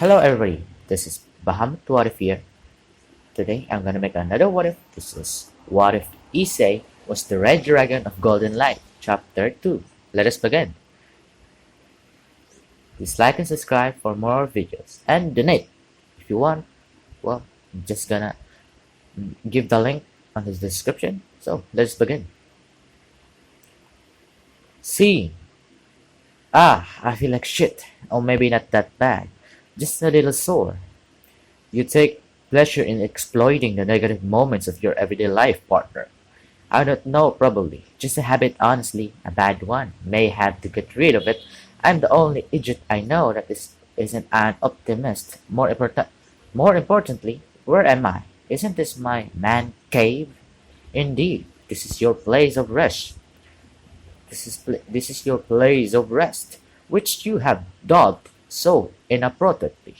Hello everybody, this is Bahamut What If here. Today I'm gonna make another what if. This is what if Issei was the Red Dragon of Golden Light, Chapter 2. Let us begin. Please like and subscribe for more videos and donate if you want. Well, I'm just gonna give the link on the description. So let's begin. See. I feel like shit. Or maybe not that bad. Just a little sore. You take pleasure in exploiting the negative moments of your everyday life, partner. I don't know, probably. Just a habit, honestly. A bad one. May have to get rid of it. I'm the only idiot I know that isn't an optimist. More importantly, where am I? Isn't this my man cave? Indeed, this is your place of rest. This is your place of rest, which you have dogged so inappropriately.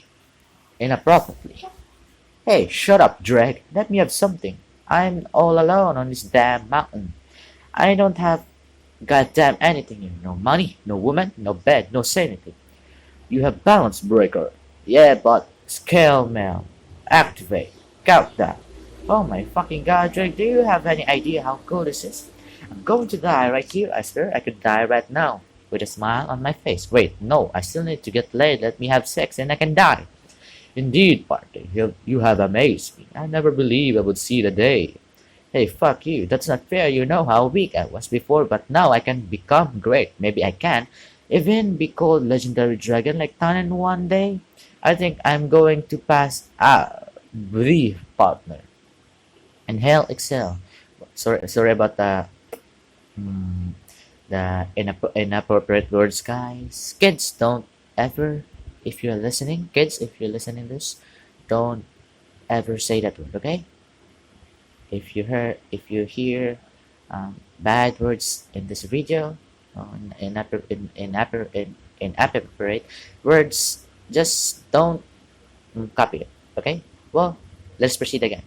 Hey, shut up, Dreg. Let me have something. I'm all alone on this damn mountain. I don't have goddamn anything here. No money, no woman, no bed, no sanity. You have balance breaker. Yeah, but scale mail. Activate. Countdown. Oh my fucking god, Drake, do you have any idea how cool this is? I'm going to die right here. I swear I could die right now. With a smile on my face. Wait, no, I still need to get laid. Let me have sex and I can die. Indeed, partner, you have amazed me. I never believed I would see the day. Hey, fuck you. That's not fair. You know how weak I was before, but now I can become great. Maybe I can. Even be called legendary dragon like Tannen one day. I think I'm going to pass. Breathe, partner. Inhale, exhale. Sorry about the inappropriate words, guys. Kids, don't ever, if you're listening, kids, if you're listening this, don't ever say that word, okay? If you hear bad words in this video, inappropriate words, just don't copy it, okay? Well, let's proceed again.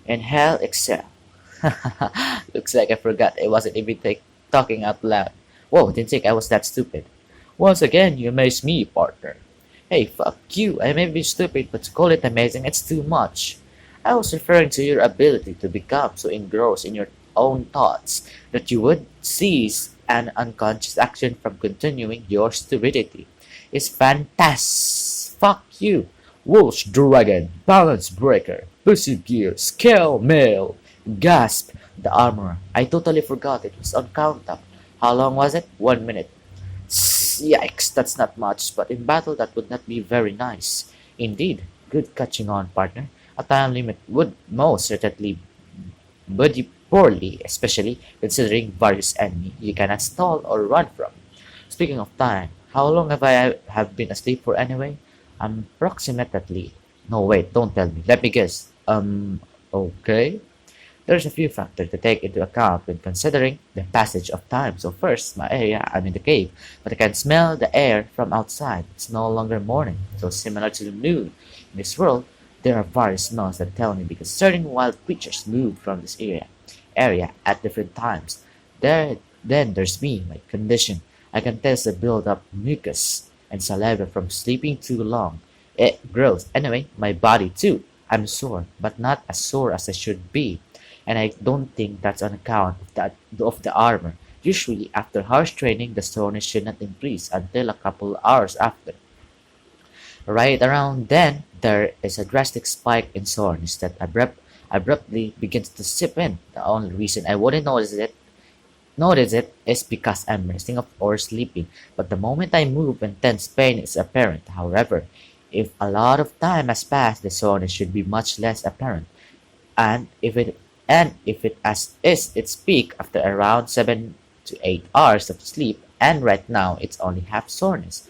Inhale, exhale. Looks like I forgot I wasn't even talking out loud. Whoa, didn't think I was that stupid. Once again, you amaze me, partner. Hey, fuck you. I may be stupid, but to call it amazing, it's too much. I was referring to your ability to become so engrossed in your own thoughts that you would cease an unconscious action from continuing your stupidity. It's fantastic. Fuck you. Wolf Dragon, Balance Breaker, Pussy Gear, Scale Mail, Gasp, the armor. I totally forgot it was on countdown. How long was it? 1 minute. Yikes, that's not much, but in battle that would not be very nice. Indeed, good catching on, partner. A time limit would most certainly body poorly, especially considering various enemy you cannot stall or run from. Speaking of time, how long have I have been asleep for anyway? Approximately. No, wait, don't tell me. Let me guess. Okay. There's a few factors to take into account when considering the passage of time. So first, my area, I'm in the cave, but I can smell the air from outside. It's no longer morning, so similar to the noon. In this world, there are various smells that tell me because certain wild creatures move from this area at different times. Then there's me, my condition. I can taste the build-up mucus and saliva from sleeping too long. It grows. Anyway, my body too. I'm sore, but not as sore as I should be. And I don't think that's on account of the armor. Usually, after harsh training, the soreness should not increase until a couple hours after. Right around then, there is a drastic spike in soreness that abruptly begins to seep in. The only reason I wouldn't notice it is because I'm resting up or sleeping. But the moment I move, intense pain is apparent. However, if a lot of time has passed, the soreness should be much less apparent. And if it as is its peak after around 7 to 8 hours of sleep, and right now it's only half soreness.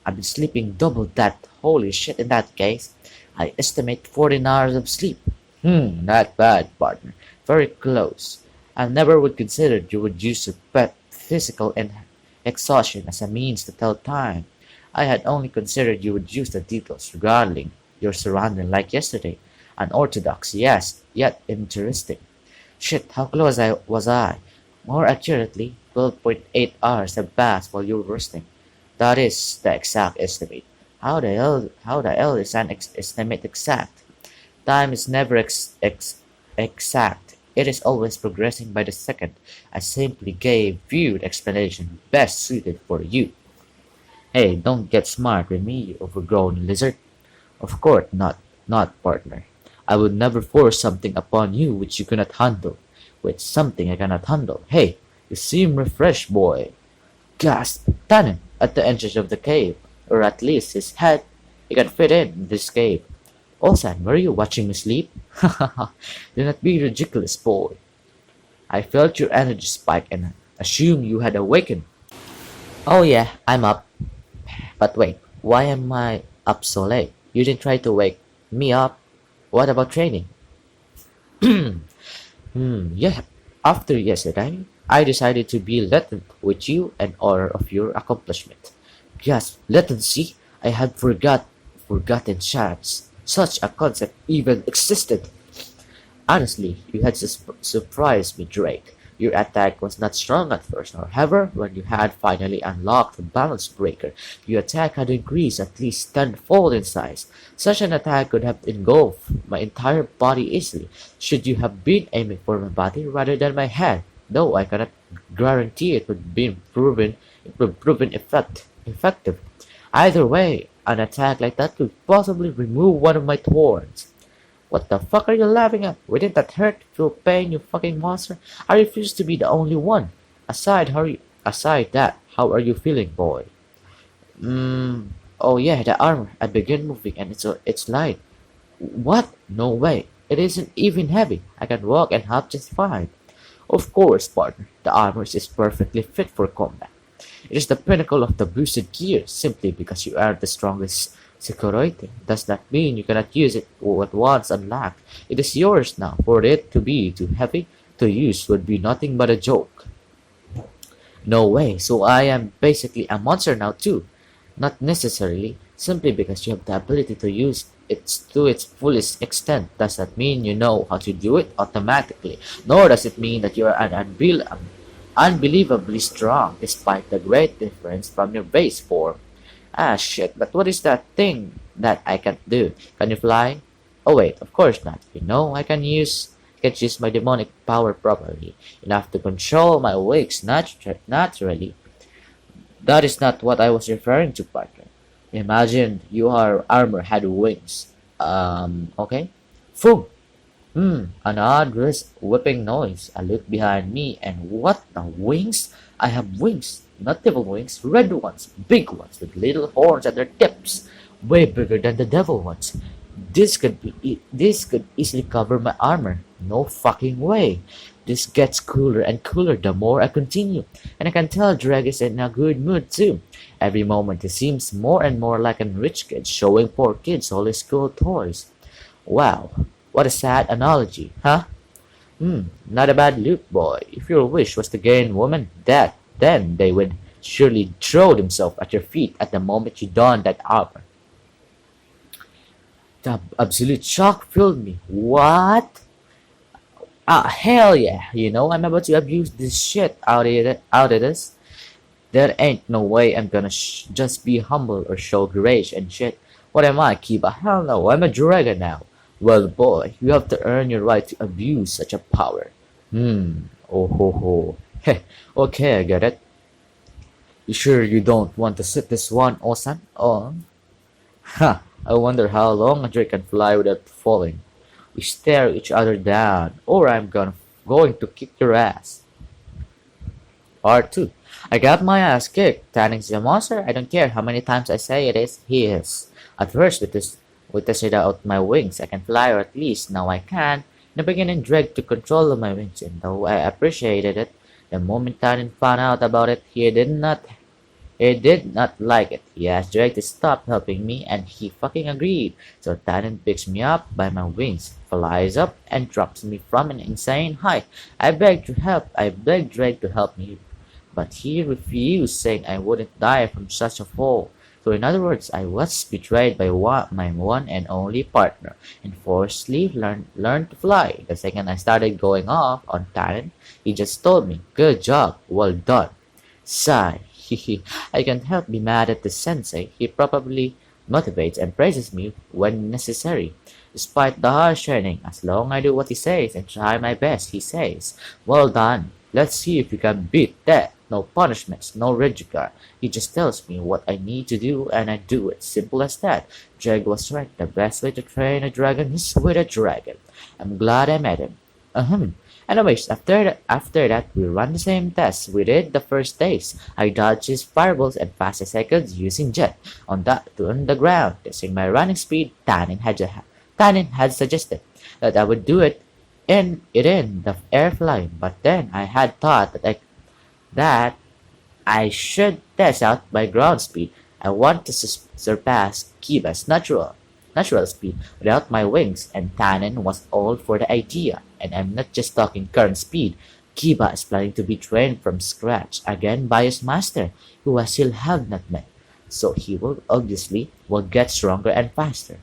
I've been sleeping double that. Holy shit, in that case, I estimate 14 hours of sleep. Not bad, partner. Very close. I never would consider you would use physical and exhaustion as a means to tell time. I had only considered you would use the details regarding your surrounding like yesterday. Unorthodox, yes, yet interesting. Shit, how close was I? More accurately, 12.8 hours have passed while you were resting. That is the exact estimate. How the hell is an estimate exact? Time is never exact. It is always progressing by the second. I simply gave you the explanation best suited for you. Hey, don't get smart with me, you overgrown lizard. Of course not, partner. I would never force something upon you which you cannot handle. With something I cannot handle. Hey, you seem refreshed, boy. Gasped Tannen at the entrance of the cave, or at least his head. He can fit in this cave. Olsan, were you watching me sleep? Do not be ridiculous, boy. I felt your energy spike and assumed you had awakened. Oh yeah, I'm up. But wait, why am I up so late? You didn't try to wake me up. What about training? Yeah. After yesterday, I decided to be latent with you and honor of your accomplishment. Yes, latency. I had forgotten such a concept even existed. Honestly, you had surprised me, Drake. Your attack was not strong at first, however, when you had finally unlocked the balance breaker, your attack had increased at least tenfold in size. Such an attack could have engulfed my entire body easily, should you have been aiming for my body rather than my head, though I cannot guarantee it would proven effective. Either way, an attack like that could possibly remove one of my thorns. What the fuck are you laughing at? Wouldn't that hurt? Feel pain, you fucking monster? I refuse to be the only one. Aside that, how are you feeling, boy? Oh yeah, the armor. I begin moving and it's light. What? No way. It isn't even heavy. I can walk and hop just fine. Of course, partner. The armor is perfectly fit for combat. It is the pinnacle of the boosted gear. Simply because you are the strongest security does not mean you cannot use it at once unlocked. It is yours now. For it to be too heavy to use would be nothing but a joke. No way, so I am basically a monster now too. Not necessarily, simply because you have the ability to use it to its fullest extent does not mean you know how to do it automatically, nor does it mean that you are unbelievably strong despite the great difference from your base form. Ah shit, but what is that thing that I can't do? Can you fly? Oh wait, of course not. You know, I can use my demonic power properly, enough to control my wings naturally. That is not what I was referring to, partner. Imagine your armor had wings. Okay? Boom! An odd wrist whipping noise. I look behind me and what the wings? I have wings. Not devil wings, red ones, big ones with little horns at their tips. Way bigger than the devil ones. This could easily cover my armor. No fucking way. This gets cooler and cooler the more I continue. And I can tell Dreg is in a good mood too. Every moment he seems more and more like a rich kid showing poor kids all his cool toys. Wow, what a sad analogy, huh? Not a bad look, boy. If your wish was to gain women, then they would surely throw themselves at your feet at the moment you don that armor. The absolute shock filled me. What? Ah, hell yeah. You know, I'm about to abuse this shit out of this. There ain't no way I'm gonna just be humble or show grace and shit. What am I, Kiba? Hell no, I'm a dragon now. Well, boy, you have to earn your right to abuse such a power. Oh ho ho. Heh, okay, I get it. You sure you don't want to sit this one, Osan? Oh, ha, I wonder how long a drake can fly without falling. We stare each other down, or I'm going to kick your ass. Part 2. I got my ass kicked. Tanning's a monster. I don't care how many times I say it is. He is. At first, with this out my wings, I can fly, or at least now I can. In the beginning, Drake took control of my wings, and though I appreciated it, the moment Tannen found out about it, he did not like it. He asked Drake to stop helping me, and he fucking agreed. So Tannen picks me up by my wings, flies up, and drops me from an insane height. I begged Drake to help me, but he refused, saying I wouldn't die from such a fall. So in other words, I was betrayed by my one and only partner, and forcibly learned to fly. The second I started going off on Tannen, he just told me, "Good job, well done." Sigh. I can't help be mad at the sensei. He probably motivates and praises me when necessary. Despite the harsh training, as long as I do what he says and try my best, he says, "Well done. Let's see if you can beat that. No punishments, no ridicule. He just tells me what I need to do and I do it. Simple as that." Dreg was right. The best way to train a dragon is with a dragon. I'm glad I met him. Ahem. Anyways, after that, we run the same tests we did the first days. I dodged his fireballs and fast as I could using jet on the ground. Testing my running speed, Tanin had suggested that I would do it in the air flying, but then I had thought that I should test out my ground speed. I want to surpass Kiba's natural speed without my wings, and Tannen was all for the idea. And I'm not just talking current speed. Kiba is planning to be trained from scratch again by his master, who I still have not met. So he will get stronger and faster.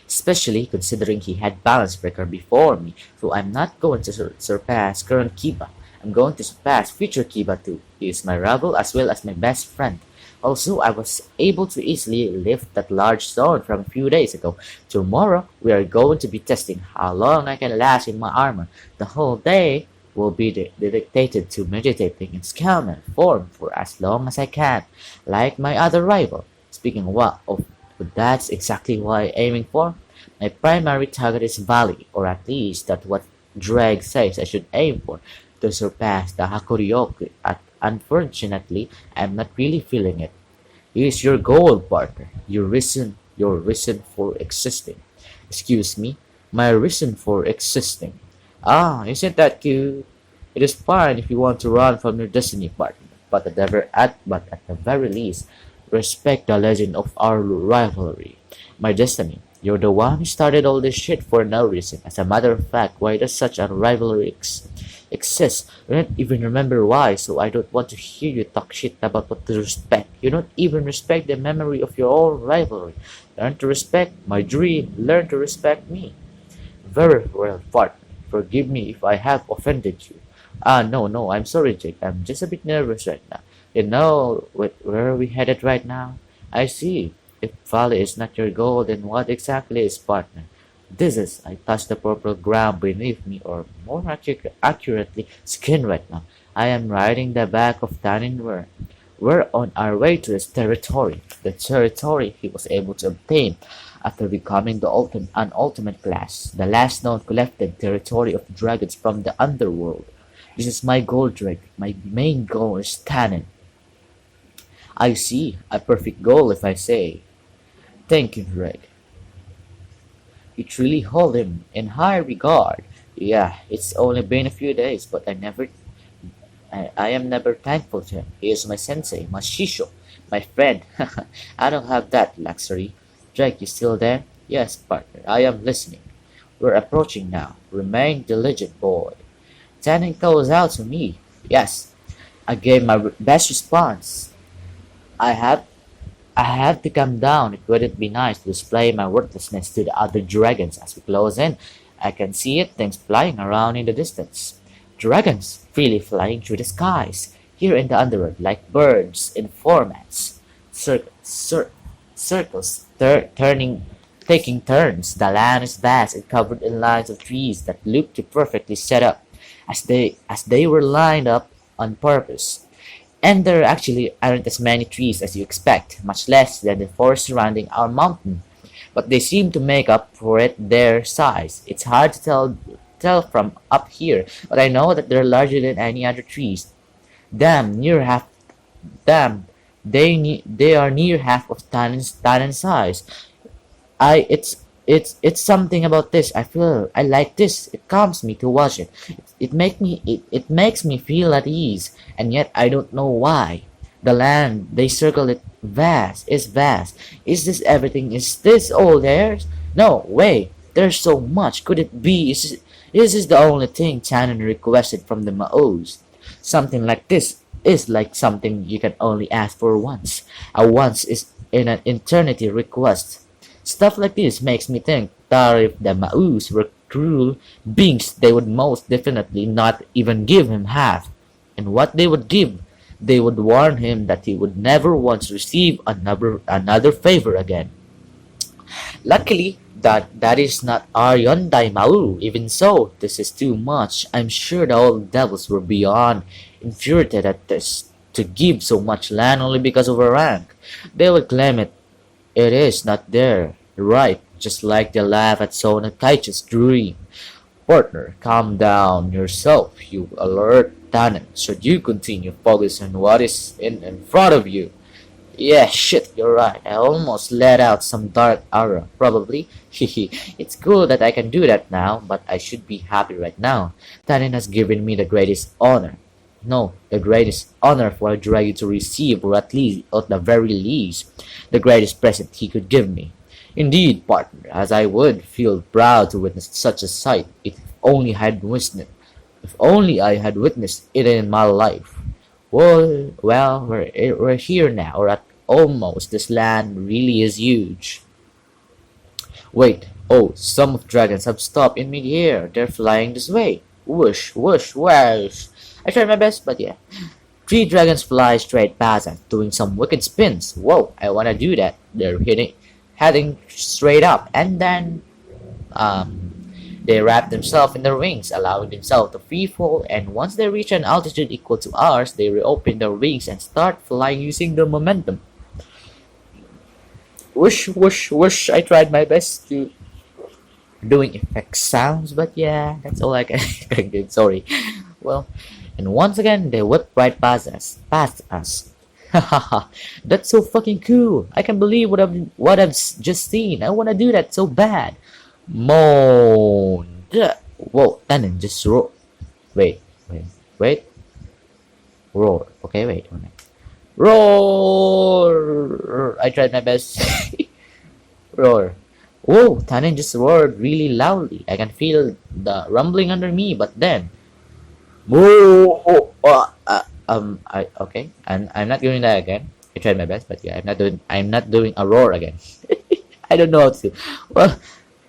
Especially considering he had balance breaker before me, so I'm not going to surpass current Kiba. I'm going to surpass future Kiba too. He is my rival as well as my best friend. Also, I was able to easily lift that large stone from a few days ago. Tomorrow, we are going to be testing how long I can last in my armor. The whole day will be dedicated to meditating in skeleton form for as long as I can, like my other rival. Speaking of, that's exactly what I'm aiming for. My primary target is Valley, or at least that's what Dreg says I should aim for, to surpass the Hakuryoku. Unfortunately, I'm not really feeling it. Here's your goal, partner. Your reason for existing. Excuse me, my reason for existing. Ah, isn't that cute? It is fine if you want to run from your destiny, partner, but at the very least, respect the legend of our rivalry. My destiny. You're the one who started all this shit for no reason. As a matter of fact, why does such a rivalry exist? You don't even remember why, so I don't want to hear you talk shit about what to respect. You don't even respect the memory of your own rivalry. Learn to respect my dream. Learn to respect me. Very well, partner. Forgive me if I have offended you. Ah, no, no, I'm sorry, Jake. I'm just a bit nervous right now. You know where are we headed right now? I see. If Valley is not your goal, then what exactly is, partner? This is, I touch the purple ground beneath me, or more accurately, skin right now. I am riding the back of Tanin. We're on our way to his territory, the territory he was able to obtain after becoming an ultimate class, the last known collected territory of dragons from the underworld. This is my goal, Drake. My main goal is Tanin. I see, a perfect goal if I say. Thank you, Drake. You truly hold him in high regard. Yeah, it's only been a few days, but I am never thankful to him. He is my sensei, my shisho, my friend. I don't have that luxury. Drake, you still there? Yes, partner, I am listening. We're approaching now. Remain diligent, boy. Tanning calls out to me. Yes, I gave my best response. I have I have to come down. It wouldn't be nice to display my worthlessness to the other dragons as we close in. I can see it, things flying around in the distance. Dragons freely flying through the skies, here in the underworld, like birds in formats. Circles, taking turns. The land is vast and covered in lines of trees that look to perfectly set up, as they were lined up on purpose. And there actually aren't as many trees as you expect, much less than the forest surrounding our mountain. But they seem to make up for it their size. It's hard to tell from up here, but I know that they're larger than any other trees. Damn, near half. Damn, they are near half of Tannen's size. It's something about this. I like this. It calms me to watch it. It makes me feel at ease, and yet I don't know why. The land they circle it vast. Is this everything? Is this all theirs? No way. There's so much. Could it be? Is this the only thing Tannen requested from the Maos? Something like this is like something you can only ask for once. A once is in an eternity request. Stuff like this makes me think that if the Maus were cruel beings, they would most definitely not even give him half. And what they would give They would warn him that he would never once receive another favor again. Luckily, that is not our Yondai Mauru. Even so, this is too much. I'm sure the old devils were beyond infuriated at this. To give so much land only because of a rank. They will claim it is not there. Right, just like they laugh at Sona Kaicha's dream. Partner, calm down yourself, you alert Tannen. Should you continue focus on what is in front of you? Yeah, shit, you're right. I almost let out some dark aura, probably. Hehe, it's cool that I can do that now, but I should be happy right now. Tannen has given me the greatest honor. No, the greatest honor for a dragon to receive, or at the very least, the greatest present he could give me. Indeed, partner, as I would feel proud to witness such a sight, if only I had witnessed it in my life. Well, we're here now, or at almost. This land really is huge. Wait, oh, some of dragons have stopped in mid-air. They're flying this way. Whoosh, whoosh, whoosh. I tried my best, but yeah. Three dragons fly straight past us, doing some wicked spins. Whoa, I wanna do that. They're heading straight up, and then they wrap themselves in their wings, allowing themselves to free fall. And once they reach an altitude equal to ours, they reopen their wings and start flying using their momentum. Whoosh, whoosh, whoosh. I tried my best to doing effect sounds, but yeah, that's all I can do. Sorry. Well, and once again, they whip right past us. Hahaha, that's so fucking cool. I can't believe what I've just seen. I wanna do that so bad. Moan. Whoa, Tannen just roar. Wait. Roar. Okay, wait. Roar. I tried my best. Roar. Whoa, Tannen just roared really loudly. I can feel the rumbling under me, but then whoa, I'm not doing that again. I tried my best, but yeah, I'm not doing a roar again. I don't know how to. Well,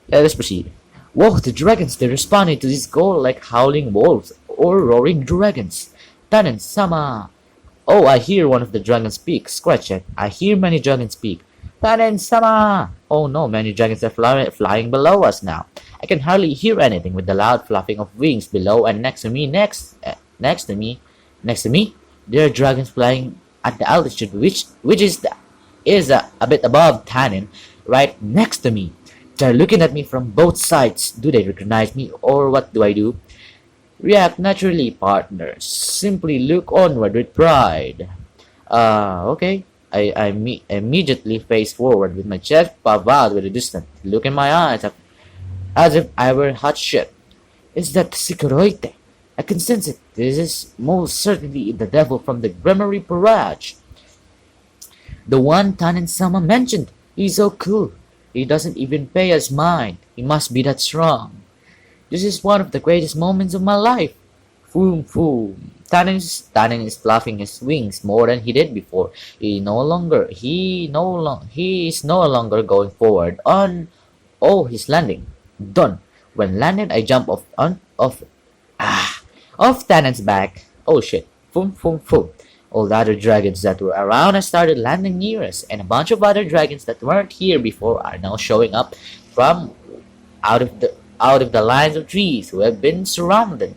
let us proceed. Whoa, the dragons, they responded to this goal like howling wolves or roaring dragons. Tannen sama. Oh, I hear one of the dragons speak. Scratch it. I hear many dragons speak. Tannen sama. Oh no, many dragons are flying below us now. I can hardly hear anything with the loud flapping of wings below and next to me. There are dragons flying at the altitude which is a bit above Tannen, right next to me. They're looking at me from both sides. Do they recognize me, or what do I do? React naturally, partners. Simply look onward with pride. Okay. I immediately face forward with my chest puffed out with a distant look in my eyes, as if I were hot shit. Is that Sikuroite? I can sense it. This is most certainly the devil from the Gremory Barrage. The one Tannen-sama mentioned. He's so cool. He doesn't even pay us mind. He must be that strong. This is one of the greatest moments of my life. Foom foom. Tannen is fluffing his wings more than he did before. He is no longer going forward on. Oh, he's landing. Done. When landed, I jump off Tannen's back. Oh shit. Foom foom foom. All the other dragons that were around us started landing near us, and a bunch of other dragons that weren't here before are now showing up from out of the lines of trees who have been surrounded.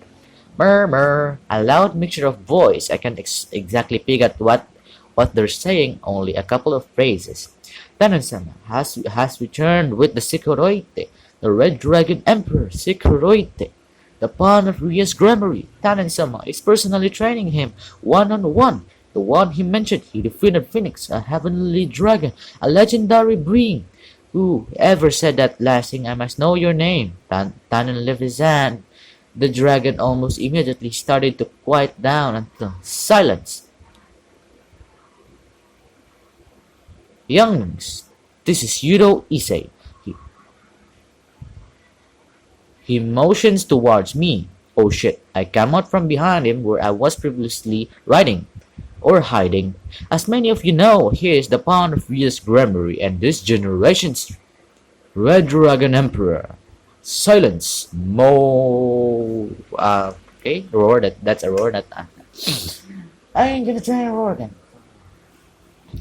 Murmur, a loud mixture of voice. I can't exactly pick at what they're saying, only a couple of phrases. Tannen-sama has returned with the Sikuroite, the Red Dragon Emperor Sikuroite. The pawn of Ria's Gremory. Tannen-sama is personally training him one-on-one. The one he mentioned, he defeated Phoenix, a heavenly dragon, a legendary being. Whoever said that last thing? I must know your name. Tannen lifted his hand. The dragon almost immediately started to quiet down until silence. Younglings, this is Yudo Issei. He motions towards me. Oh shit, I come out from behind him where I was previously riding or hiding. As many of you know, here is the pawn of Ria's Gremory and this generation's Red Dragon Emperor. Silence. Okay, roar. That's a roar. I ain't gonna try to roar again.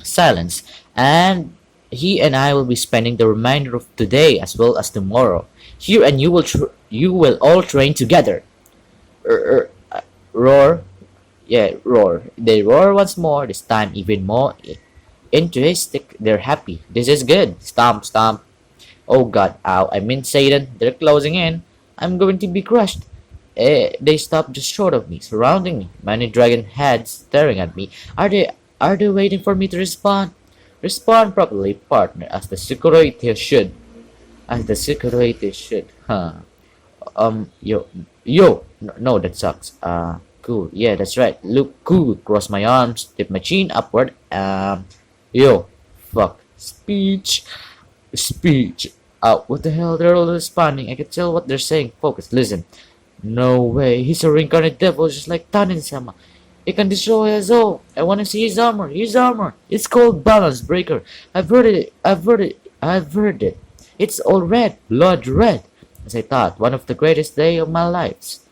Silence. And he and I will be spending the remainder of today as well as tomorrow. Here and you will all train together. Roar. Yeah, roar. They roar once more, this time even more enthusiastic. They're happy. This is good. Stomp, stomp. Oh god, ow. I mean Satan. They're closing in. I'm going to be crushed. They stop just short of me, surrounding me. Many dragon heads staring at me. Are they waiting for me to respond? Respond properly, partner, as the security should. As the security should. Huh. Yo. No, that sucks. Cool. Yeah, that's right. Look cool. Cross my arms. Tip my chin upward. Yo. Fuck. Speech. What the hell? They're all responding. I can tell what they're saying. Focus. Listen. No way. He's a reincarnated devil just like Tanin-sama. He can destroy us all. I want to see his armor. His armor. It's called Balance Breaker. I've heard it. It's all red. Blood red. As I thought, one of the greatest days of my lives.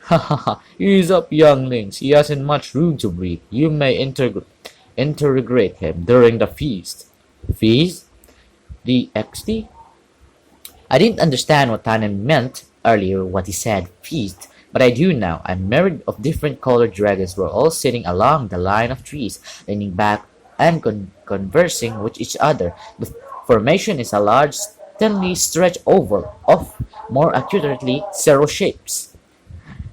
Ha ha ha. Ease up, younglings. He hasn't much room to breathe. You may interrogate him during the feast. Feast? The XD? I didn't understand what Tannen meant earlier what he said, feast, but I do now. A myriad of different colored dragons were all sitting along the line of trees, leaning back and conversing with each other. The formation is a large, thinly stretched oval of, more accurately, zero shapes.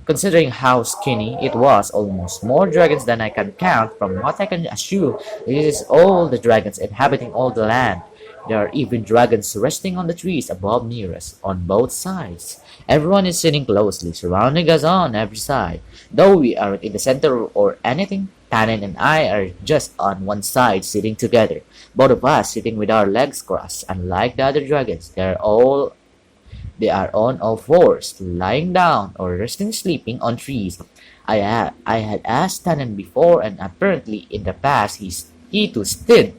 Considering how skinny it was, almost more dragons than I can count. From what I can assume, it is all the dragons inhabiting all the land. There are even dragons resting on the trees above near us, on both sides. Everyone is sitting closely, surrounding us on every side. Though we aren't in the center or anything, Tannen and I are just on one side, sitting together. Both of us sitting with our legs crossed. Unlike the other dragons, they are on all fours, lying down or resting sleeping on trees. I had asked Tannen before, and apparently in the past he too stood.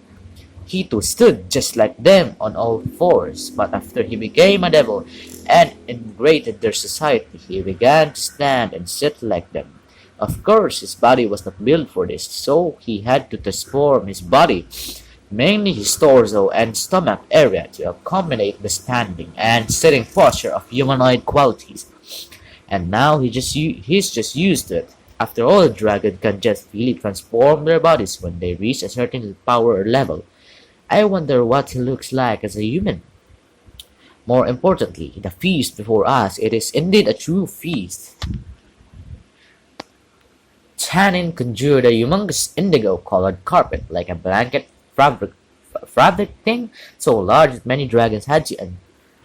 He too stood just like them on all fours, but after he became a devil and integrated their society, he began to stand and sit like them. Of course, his body was not built for this, so he had to transform his body, mainly his torso and stomach area, to accommodate the standing and sitting posture of humanoid qualities. And now he's just used to it. After all, a dragon can just really transform their bodies when they reach a certain power level. I wonder what he looks like as a human. More importantly, the feast before us, it is indeed a true feast. Tannen conjured a humongous indigo-colored carpet, like a blanket fabric thing, so large that many dragons had to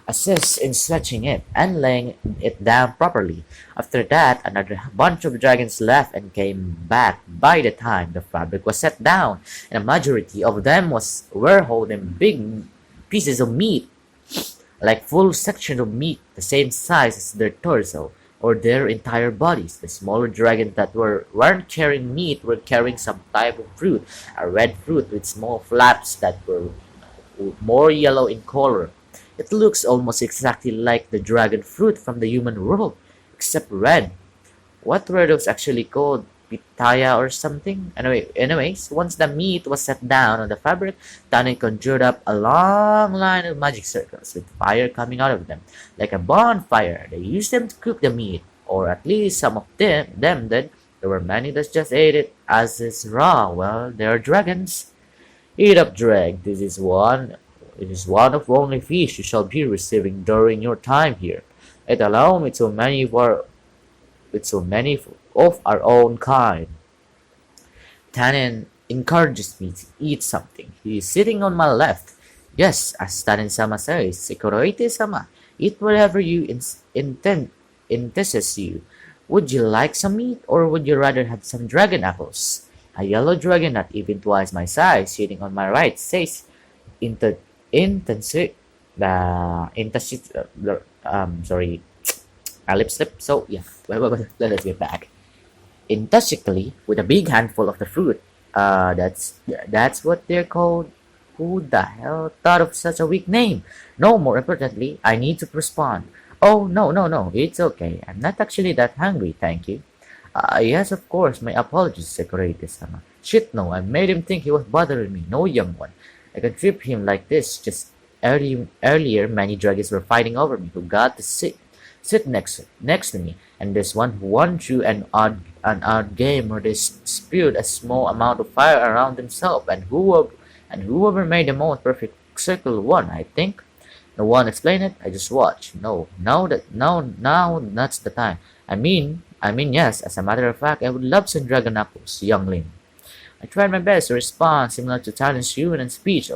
assist in stretching it and laying it down properly. After that, another bunch of dragons left and came back by the time the fabric was set down, and a majority of them were holding big pieces of meat, like full sections of meat the same size as their torso or their entire bodies. The smaller dragons that weren't carrying meat were carrying some type of fruit, a red fruit with small flaps that were more yellow in color. It looks almost exactly like the dragon fruit from the human world, except red. What were those actually called? Pitaya or something? Anyways, once the meat was set down on the fabric, Tani conjured up a long line of magic circles with fire coming out of them, like a bonfire. They used them to cook the meat, or at least some of them did. There were many that just ate it as is raw. Well, they are dragons. Eat up, drag. This is one. It is one of only fish you shall be receiving during your time here. Let alone with so many of our own kind. Tannen encourages me to eat something. He is sitting on my left. Yes, as Tannen-sama says, Sekoroite-sama, eat whatever you interests you. Would you like some meat, or would you rather have some dragon apples? A yellow dragon, not even twice my size, sitting on my right, says, intensive sorry, I lip slip. So yeah, let's get back. Intrinsically, with a big handful of the fruit. That's what they're called. Who the hell thought of such a weak name? No, more importantly, I need to respond. Oh, no, it's okay. I'm not actually that hungry, thank you. Yes, of course. My apologies, Security-sama. Shit, no. I made him think he was bothering me. No, young one. I can trip him like this. Just earlier, many dragons were fighting over me. Who got to sit next to me, and there's one who won through an odd game where they spewed a small amount of fire around themselves, and whoever made the most perfect circle won. I think. No one explained it. I just watched. No, now that's the time. I mean, yes. As a matter of fact, I would love some dragon apples, youngling. I tried my best to respond, similar to Talon's human and speech.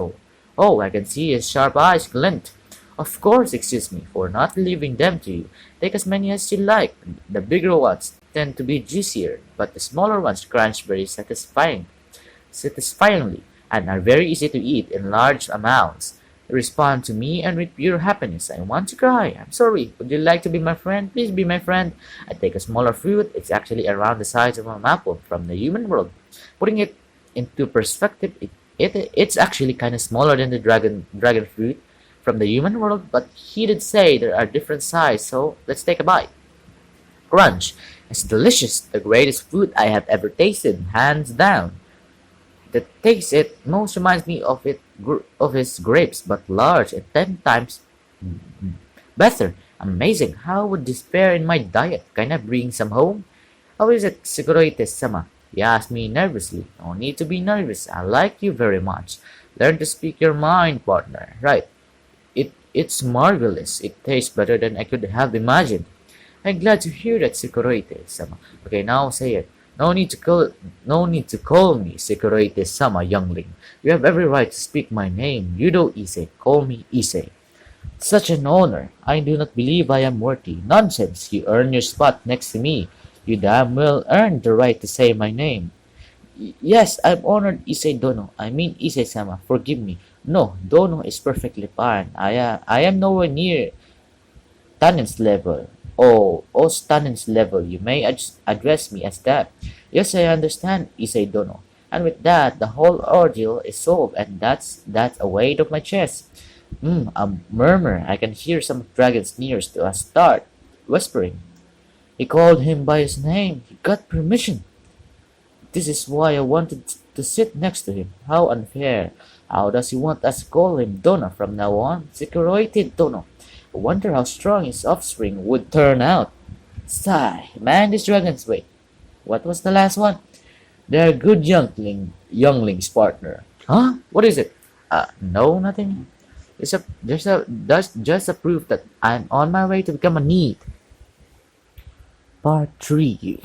Oh, I can see his sharp eyes glint. Of course, excuse me for not leaving them to you. Take as many as you like. The bigger ones tend to be juicier, but the smaller ones crunch very satisfyingly, and are very easy to eat in large amounts. Respond to me and with pure happiness. I want to cry. I'm sorry. Would you like to be my friend? Please be my friend. I take a smaller fruit. It's actually around the size of an apple from the human world. Putting it into perspective, it's actually kind of smaller than the dragon fruit from the human world, but he did say there are different sizes, so let's take a bite. Crunch. It's delicious. The greatest food I have ever tasted, hands down. The taste it most reminds me of his grapes, but large and 10 times better. Amazing. How would this pair in my diet? Can I bring some home? How is it, Sigurite-sama? He asked me nervously. No need to be nervous. I like you very much. Learn to speak your mind, partner. Right. It's marvelous. It tastes better than I could have imagined. I'm glad to hear that, Sigurite-sama. Okay, now say it. No need to call me Sigurite-sama, youngling. You have every right to speak my name. Yudo Issei. Call me Issei. Such an honor. I do not believe I am worthy. Nonsense. You earn your spot next to me. You damn well earned the right to say my name. Yes, I'm honored, Issei Dono. I mean Issei-sama. Forgive me. No, Dono is perfectly fine. I am nowhere near Tannen's level. Oh, Tannen's level. You may address me as that. Yes, I understand, Issei Dono. And with that, the whole ordeal is solved, and that's a weight off my chest. A murmur. I can hear some dragons near to us start whispering. He called him by his name. He got permission. This is why I wanted to sit next to him. How unfair. How does he want us to call him Donna from now on? Security Dono. I wonder how strong his offspring would turn out. Sigh. Man, these dragons. Wait. What was the last one? They're good younglings, partner. Huh? What is it? No, nothing. That's just a proof that I'm on my way to become a need. Part 3.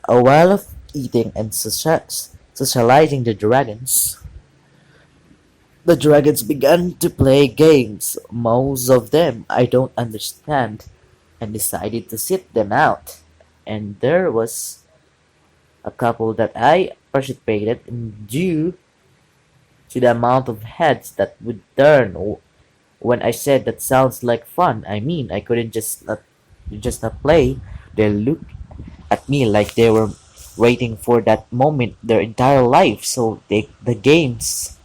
A while of eating and socializing the dragons began to play games. Most of them I don't understand, and decided to sit them out. And there was a couple that I participated in due to the amount of heads that would turn when I said that sounds like fun. I mean, I couldn't just not play. They looked at me like they were waiting for that moment their entire life. So the games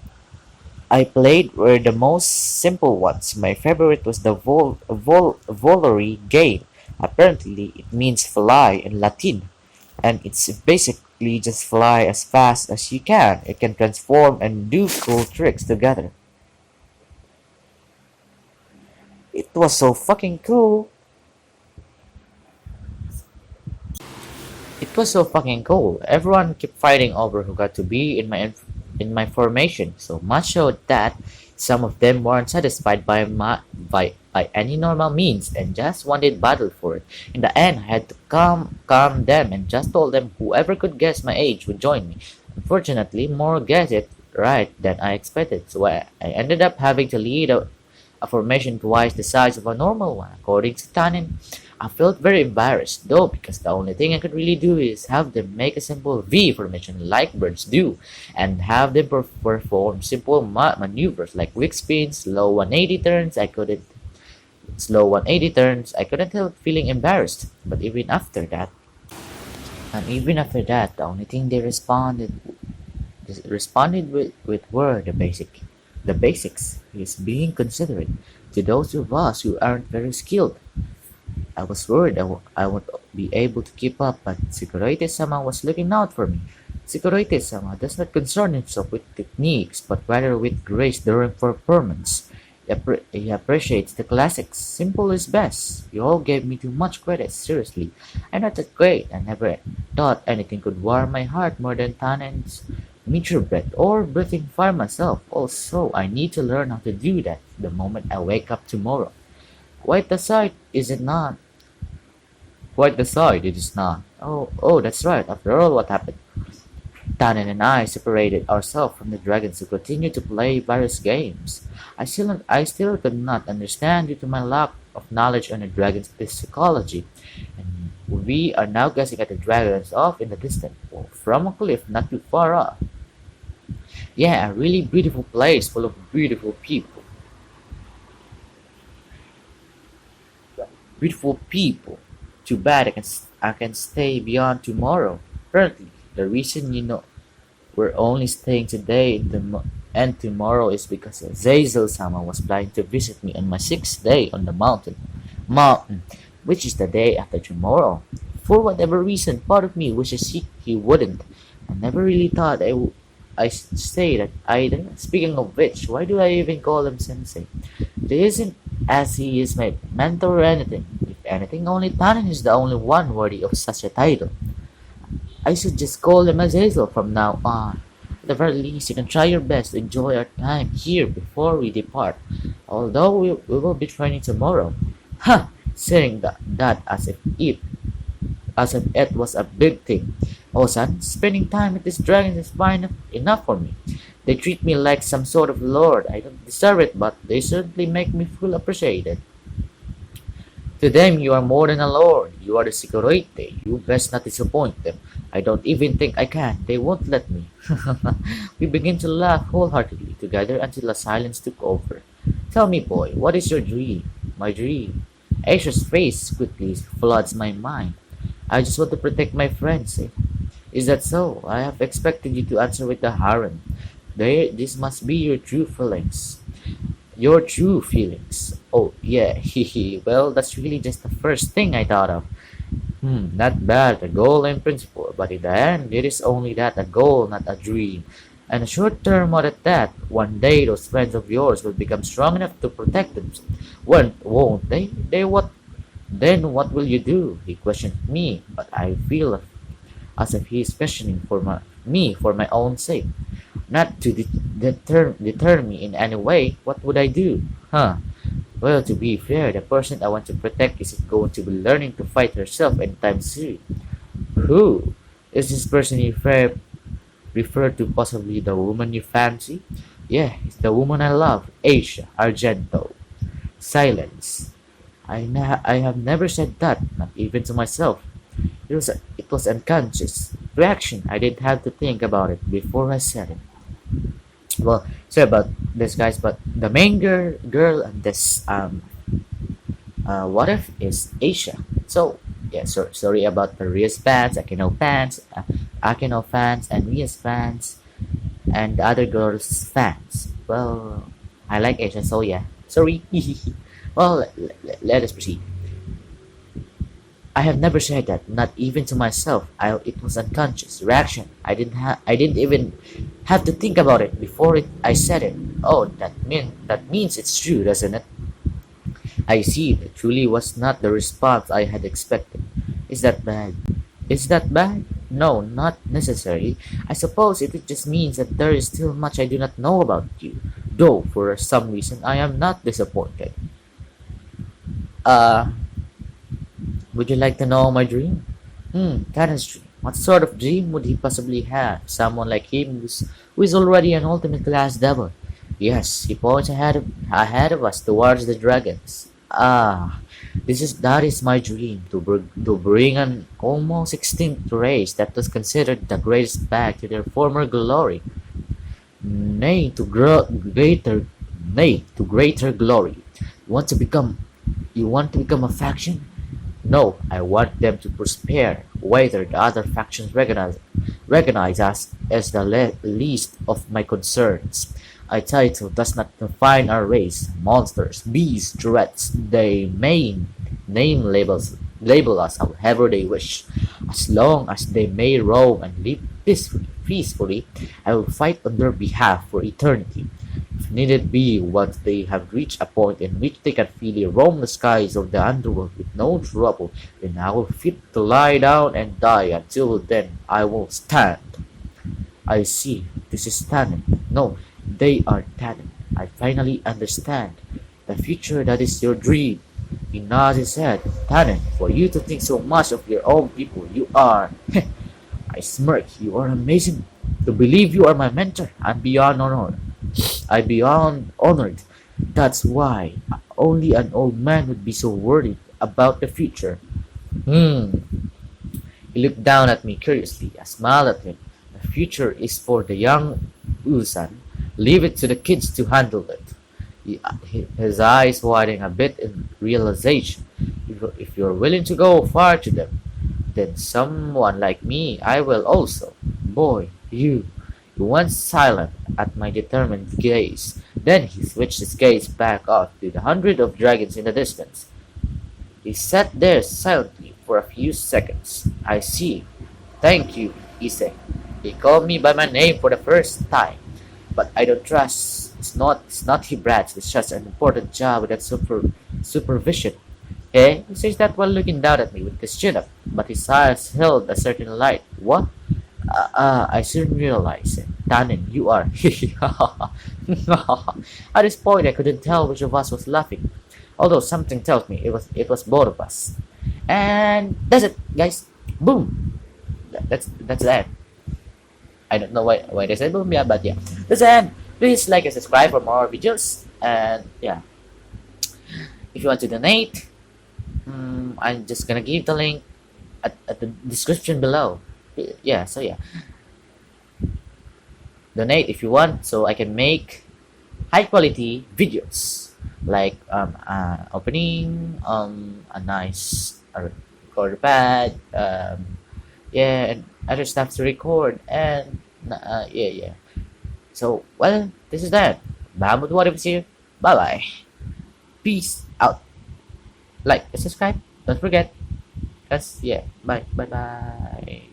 I played were the most simple ones. My favorite was the Volary game. Apparently, it means fly in Latin, and it's basically just fly as fast as you can. It can transform and do cool tricks together. It was so fucking cool. It was so fucking cool. Everyone kept fighting over who got to be in my formation. So much so that some of them weren't satisfied by any normal means and just wanted battle for it. In the end, I had to calm them and just told them whoever could guess my age would join me. Unfortunately, more guessed it right than I expected, so I ended up having to lead a formation twice the size of a normal one. According to Tannen, I felt very embarrassed though because the only thing I could really do is have them make a simple V formation like birds do and have them perform simple maneuvers like quick spins, slow 180 turns. I couldn't help feeling embarrassed. But even after that, the only thing they responded with were the basics. Is being considerate to those of us who aren't very skilled. I was worried be able to keep up, but Security-sama was looking out for me. Security-sama does not concern himself with techniques, but rather with grace during performance. He appreciates the classics. Simple is best. You all gave me too much credit, seriously. I'm not that great. I never thought anything could warm my heart more than Tanen's meteor breath or breathing fire myself. Also, I need to learn how to do that the moment I wake up tomorrow. Quite the sight, is it not? Quite the sight, it is not. Oh, that's right. After all, what happened? Tannen and I separated ourselves from the dragons to continue to play various games. I still could not understand due to my lack of knowledge on the dragon's psychology, and we are now guessing at the dragons off in the distance, or from a cliff not too far off. Yeah, a really beautiful place full of beautiful people. Beautiful people. Too bad I can stay beyond tomorrow. Currently, the reason we're only staying today and tomorrow is because Zazel-sama was planning to visit me on my sixth day on the mountain, which is the day after tomorrow. For whatever reason, part of me wishes he wouldn't. I never really thought I say that either. Speaking of which, why do I even call him sensei? It isn't as he is my mentor or anything. If anything, only Tannen is the only one worthy of such a title. I should just call him Azazel from now on. At the very least, you can try your best to enjoy our time here before we depart. Although we will be training tomorrow. Ha! Saying that as if it was a big thing. Oh son, spending time with these dragons is fine enough for me. They treat me like some sort of lord. I don't deserve it, but they certainly make me feel appreciated. To them, you are more than a lord. You are the Securite. You best not disappoint them. I don't even think I can. They won't let me. We begin to laugh wholeheartedly together until a silence took over. Tell me, boy, what is your dream? My dream. Aisha's face quickly floods my mind. I just want to protect my friends. Is that so? I have expected you to answer with the harem. This must be your true feelings. Your true feelings. Oh, yeah, hehe. Well, that's really just the first thing I thought of. Not bad, a goal in principle, but in the end, it is only that a goal, not a dream. And a short term one at that. One day, those friends of yours will become strong enough to protect them. When won't they? Then what will you do? He questioned me, but I feel as if he is questioning me for my own sake. Not to deter me in any way. What would I do? Huh? Well, to be fair, the person I want to protect isn't going to be learning to fight herself anytime soon. Who? Is this person you refer to possibly the woman you fancy? Yeah, it's the woman I love, Asia Argento. Silence. I have never said that, not even to myself. It was unconscious reaction. I didn't have to think about it before I said it. Well, sorry about this, guys, but the main girl in this what if is Asia. So yeah, sorry about the Ria's fans, Akino fans, and Ria's fans, and the other girls' fans. Well, I like Asia, so yeah. Sorry. Well, let us proceed. I have never said that, not even to myself. It was unconscious reaction. I didn't even have to think about it before I said it. Oh, that means it's true, doesn't it? I see. That truly was not the response I had expected. Is that bad? Is that bad? No, not necessarily. I suppose it just means that there is still much I do not know about you. Though, for some reason, I am not disappointed. Uh, would you like to know my dream? Karen's dream. What sort of dream would he possibly have? Someone like him who is already an ultimate class devil. Yes, he points ahead of us towards the dragons. That is my dream to bring an almost extinct race that was considered the greatest back to their former glory, nay to greater glory. You want to become you want to become a faction? No, I want them to prosper. Whether the other factions recognize us as the least of my concerns. A title does not define our race. Monsters, beasts, threats, they may name label us however they wish. As long as they may roam and live peacefully, I will fight on their behalf for eternity. If needed be, once they have reached a point in which they can freely roam the skies of the underworld with no trouble, then I will fit to lie down and die. Until then, I will stand. I see. This is Tannen. No, they are Tannen. I finally understand. The future that is your dream. He nods his head. Tannen, for you to think so much of your own people, you are. I smirk. You are amazing. To believe you are my mentor, I'm beyond honored. I'm beyond honored. That's why only an old man would be so worried about the future. Hmm. He looked down at me curiously. I smiled at him. The future is for the young Usan. Leave it to the kids to handle it. His eyes widening a bit in realization. If you're willing to go far to them, then someone like me, I will also. Boy, you. He went silent at my determined gaze. Then he switched his gaze back off to the hundred of dragons in the distance. He sat there silently for a few seconds. I see. Thank you, he said. He called me by my name for the first time. But I don't trust. It's not he brats. It's just an important job without supervision. He says that while looking down at me with his chin up, but his eyes held a certain light. What? I soon realized it. Tannen, you are. At this point, I couldn't tell which of us was laughing, although something tells me it was both of us. And that's it, guys. Boom. That's that. I don't know why they said boom, yeah, but yeah. That's the end. Please like and subscribe for more videos. And yeah, if you want to donate, I'm just gonna give the link at the description below. Yeah, so yeah, donate if you want, so I can make high quality videos like opening a nice recorder pad, yeah, and other stuff to record, and yeah. So well, this is that. Mahmoud Warif is here. Bye bye. Peace out. Like and subscribe. Don't forget. Cause yeah. Bye bye.